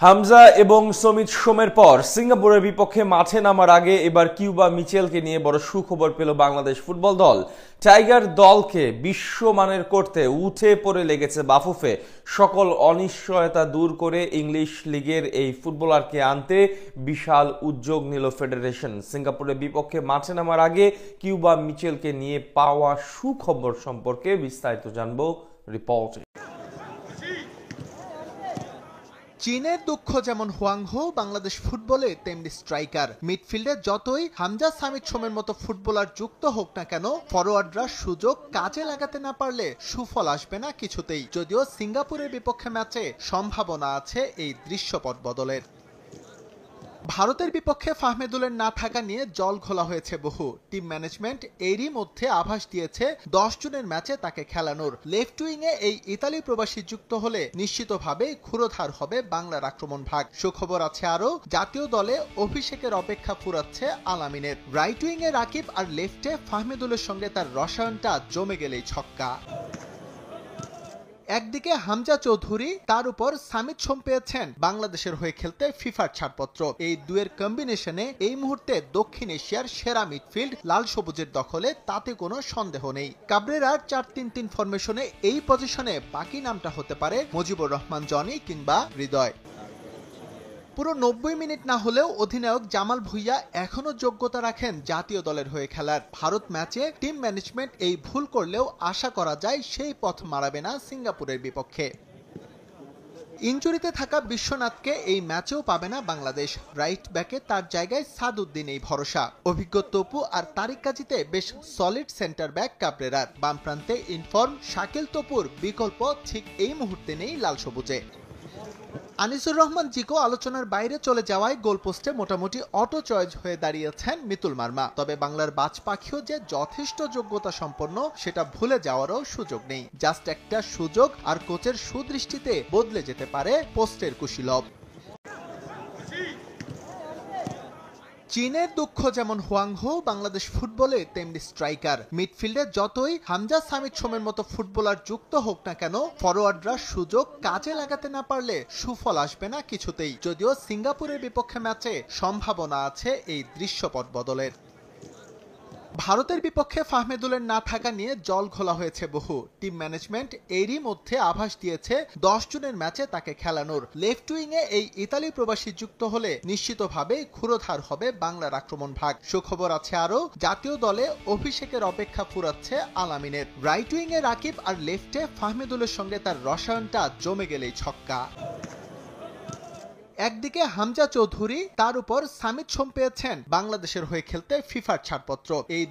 হামজা এবং সমিত সোমের পর সিঙ্গাপুরের বিপক্ষে মাঠে নামার আগে এবার কিউবা মিচেলকে নিয়ে বড় সুখবর পেল বাংলাদেশ ফুটবল দল। টাইগার দলকে বিশ্বমানের করতে উঠে পড়ে লেগেছে বাফুফে। সকল অনিশ্চয়তা দূর করে ইংলিশ লিগের এই ফুটবলারকে আনতে বিশাল উদ্যোগ নিল ফেডারেশন। সিঙ্গাপুরের বিপক্ষে মাঠে নামার আগে কিউবা মিচেলকে নিয়ে পাওয়া সুখবর সম্পর্কে বিস্তারিত জানবো রিপোর্টে। চীনের দুঃখ যেমন হুয়াংহো, বাংলাদেশ ফুটবলে তেমনি স্ট্রাইকার। মিডফিল্ডে যতই হামজা সামিত সোমের মতো ফুটবলার যুক্ত হোক না কেন, ফরোয়ার্ডরা সুযোগ কাজে লাগাতে না পারলে সুফল আসবে না কিছুতেই। যদিও সিঙ্গাপুরের বিপক্ষে ম্যাচে সম্ভাবনা আছে এই দৃশ্যপট বদলের। ভারতের বিপক্ষে ফাহমেদুলের না থাকা নিয়ে জল ঘোলা হয়েছে বহু। টিম ম্যানেজমেন্ট এরই মধ্যে আভাস দিয়েছে 10 জুনের ম্যাচে তাকে খেলানোর। লেফট উইংয়ে এই ইতালি প্রবাসী যুক্ত হলে নিশ্চিতভাবে ক্ষুরোধার হবে বাংলার আক্রমণ ভাগ। সুখবর আছে আরও, জাতীয় দলে অভিষেকের অপেক্ষা ফুরাচ্ছে আলামিনের। রাইট উইংয়ে রাকিব আর লেফটে ফাহমেদুলের সঙ্গে তার রসায়নটা জমে গেলেই ছক্কা। একদিকে হামজা চৌধুরী, তার উপর সামিত সোম পেয়েছেন বাংলাদেশের হয়ে খেলতে ফিফার ছাড়পত্র। এই দুয়ের কম্বিনেশনে এই মুহূর্তে দক্ষিণ এশিয়ার সেরা মিডফিল্ড লাল সবুজের দখলে, তাতে কোনো সন্দেহ নেই। কাবরেরার 4-3-3 ফরমেশনে এই পজিশনে বাকি নামটা হতে পারে মুজিবুর রহমান জনি কিংবা হৃদয়। পুরো 90 মিনিট না হলেও অধিনায়ক জামাল ভুঁইয়া এখনো যোগ্যতা রাখেন জাতীয় দলের হয়ে খেলার। ভারত ম্যাচে টিম ম্যানেজমেন্ট এই ভুল করলেও আশা করা যায় সেই পথ মারাবে না সিঙ্গাপুরের বিপক্ষে। ইনজুরিতে থাকা বিশ্বনাথকে এই ম্যাচেও পাবে না বাংলাদেশ। রাইট ব্যাকে তার জায়গায় সাদউদ্দিন এই ভরসা। অভিজ্ঞ তপু আর তারিক কাজীতে বেশ সলিড সেন্টার ব্যাক কাবরেরার। বাম প্রান্তে ইনফর্ম শাকিল তপুর বিকল্প ঠিক এই মুহূর্তে নেই লাল সবুজে। আনিসুর রহমান জিকো আলোচনার বাইরে চলে যাওয়ায় গোলপোস্টে মোটামুটি অটো চয়েস হয়ে দাঁড়িয়েছেন মিতুল মার্মা। তবে বাংলার বাজ পাখিও যে যথেষ্ট যোগ্যতা সম্পন্ন সেটা ভুলে যাওয়ারও সুযোগ নেই। জাস্ট একটা সুযোগ আর কোচের সুদৃষ্টিতে বদলে যেতে পারে পোস্টের কুশীলব। চীনের দুঃখ যেমন হুয়াংহো, বাংলাদেশ ফুটবলে তেমনি স্ট্রাইকার। মিডফিল্ডে যতই হামজা সামিত সোমের মতো ফুটবলার যুক্ত হোক না কেন, ফরোয়ার্ডরা সুযোগ কাজে লাগাতে না পারলে সুফল আসবে না কিছুতেই। যদিও সিঙ্গাপুরের বিপক্ষে ম্যাচে সম্ভাবনা আছে এই দৃশ্যপট বদলের। ভারতের বিপক্ষে ফাহমেদুলের না থাকা নিয়ে জল ঘোলা হয়েছে বহু। টিম ম্যানেজমেন্ট এরই মধ্যে আভাস দিয়েছে 10 জুনের ম্যাচে তাকে খেলানোর। লেফট উইংয়ে এই ইতালি প্রবাসী যুক্ত হলে নিশ্চিতভাবে ক্ষুরোধার হবে বাংলার আক্রমণ ভাগ। সুখবর আছে আরও, জাতীয় দলে অভিষেকের অপেক্ষা ফুরাচ্ছে আলামিনের। রাইট উইংয়ে রাকিব আর লেফটে ফাহমেদুলের সঙ্গে তার রসায়নটা জমে গেলেই ছক্কা। একদিকে হামজা চৌধুরী, তার উপর সামিত সোম পেয়েছেন বাংলাদেশের হয়ে খেলতে ফিফার ছাড়পত্র। এই